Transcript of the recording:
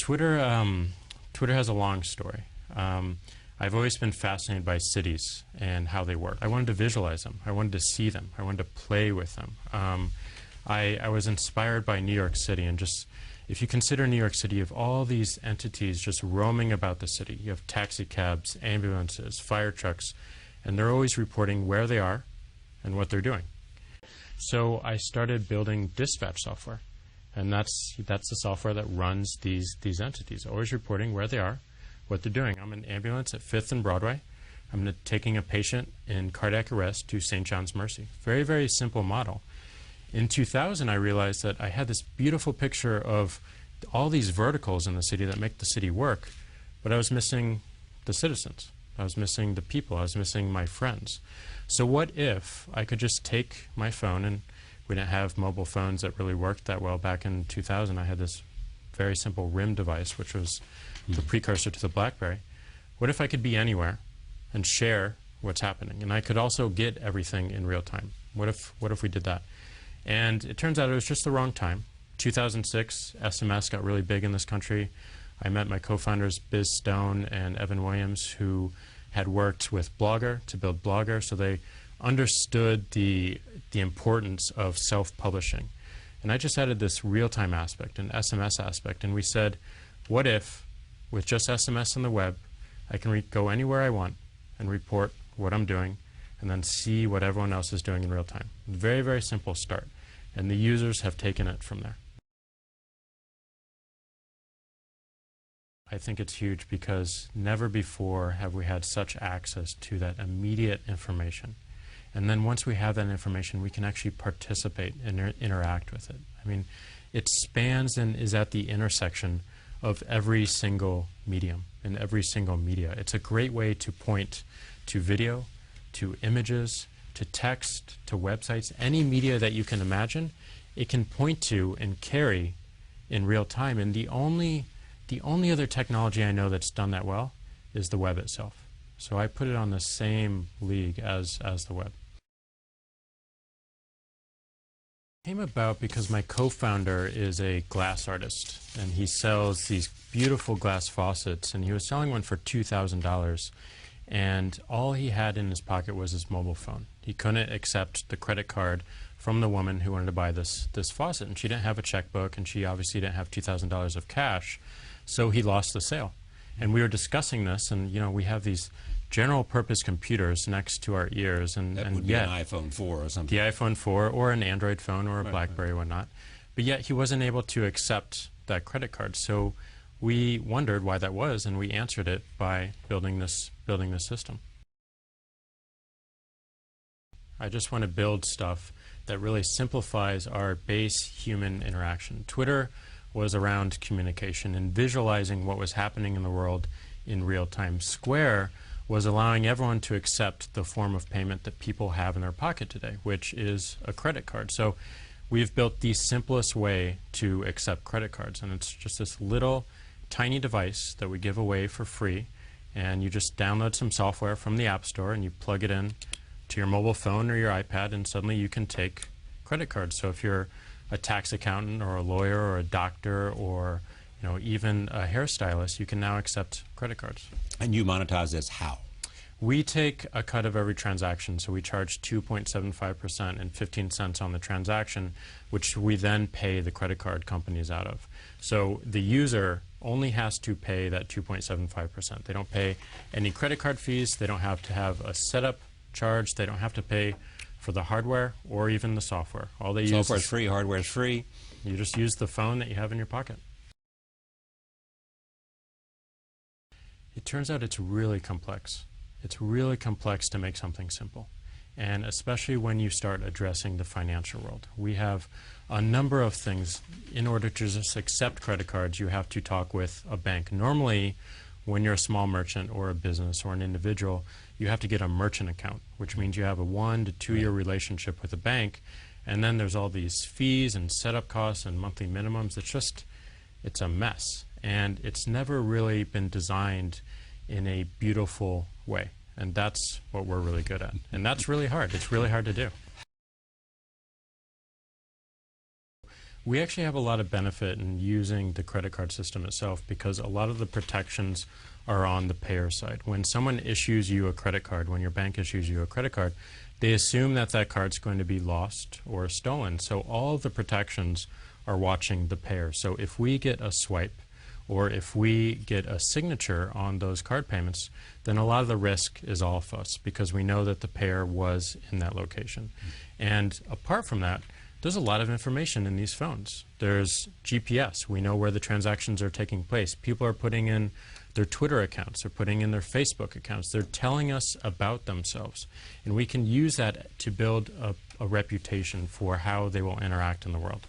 Twitter has a long story. I've always been fascinated by cities and how they work. I wanted to visualize them. I wanted to see them. I wanted to play with them. I was inspired by New York City, and just, if you consider New York City, you have all these entities just roaming about the city. You have taxi cabs, ambulances, fire trucks, and they're always reporting where they are and what they're doing. So I started building dispatch software, and that's the software that runs these entities, always reporting where they are, what they're doing. I'm an ambulance at 5th and Broadway. I'm taking a patient in cardiac arrest to St. John's Mercy. Very, very simple model. In 2000, I realized that I had this beautiful picture of all these verticals in the city that make the city work, but I was missing the citizens. I was missing the people. I was missing my friends. So what if I could just take my phone, and we didn't have mobile phones that really worked that well back in 2000. I had this very simple RIM device, which was the precursor to the BlackBerry. What if I could be anywhere and share what's happening? And I could also get everything in real time. What if we did that? And it turns out it was just the wrong time. 2006, SMS got really big in this country. I met my co-founders, Biz Stone and Evan Williams, who had worked with Blogger to build Blogger, so they understood the importance of self-publishing. And I just added this real-time aspect, an SMS aspect, and we said, what if, with just SMS on the web, I can go anywhere I want and report what I'm doing, and then see what everyone else is doing in real time. Very, very simple start. And the users have taken it from there. I think it's huge because never before have we had such access to that immediate information. And then once we have that information, we can actually participate and interact with it. I mean, it spans and is at the intersection of every single medium and every single media. It's a great way to point to video, to images, to text, to websites, any media that you can imagine, it can point to and carry in real time. And the only other technology I know that's done that well is the web itself. So I put it on the same league as the web. It came about because my co-founder is a glass artist, and he sells these beautiful glass faucets, and he was selling one for $2,000. And all he had in his pocket was his mobile phone. He couldn't accept the credit card from the woman who wanted to buy this faucet, and she didn't have a checkbook, and she obviously didn't have $2,000 of cash, so he lost the sale. And we were discussing this, and we have these general purpose computers next to our ears, and would be an iPhone 4 or something. The iPhone 4 or an Android phone or a BlackBerry or whatnot. But yet he wasn't able to accept that credit card. So we wondered why that was, and we answered it by building this system. I just want to build stuff that really simplifies our base human interaction. Twitter was around communication and visualizing what was happening in the world in real time. Square was allowing everyone to accept the form of payment that people have in their pocket today, which is a credit card. So we've built the simplest way to accept credit cards, and it's just this little tiny device that we give away for free, and you just download some software from the App Store and you plug it in to your mobile phone or your iPad, and suddenly you can take credit cards. So if you're a tax accountant or a lawyer or a doctor or even a hairstylist, you can now accept credit cards. And you monetize this how? We take a cut of every transaction, so we charge 2.75% and 15 cents on the transaction, which we then pay the credit card companies out of. So the user only has to pay that 2.75%. They don't pay any credit card fees. They don't have to have a setup charge. They don't have to pay for the hardware or even the software. All they use software is free, hardware is free. You just use the phone that you have in your pocket. It turns out it's really complex. It's really complex to make something simple, and especially when you start addressing the financial world. We have a number of things. In order to just accept credit cards, you have to talk with a bank. Normally, when you're a small merchant or a business or an individual, you have to get a merchant account, which means you have a 1 to 2 year relationship with a bank, and then there's all these fees and setup costs and monthly minimums. It's a mess, and it's never really been designed in a beautiful way, and that's what we're really good at, and that's really hard. It's really hard to do. We actually have a lot of benefit in using the credit card system itself because a lot of the protections are on the payer side. When someone issues you a credit card, when your bank issues you a credit card, they assume that that card's going to be lost or stolen. So all of the protections are watching the payer. So if we get a swipe or if we get a signature on those card payments, then a lot of the risk is off us because we know that the payer was in that location. And apart from that, there's a lot of information in these phones. There's GPS. We know where the transactions are taking place. People are putting in their Twitter accounts. They're putting in their Facebook accounts. They're telling us about themselves. And we can use that to build a reputation for how they will interact in the world.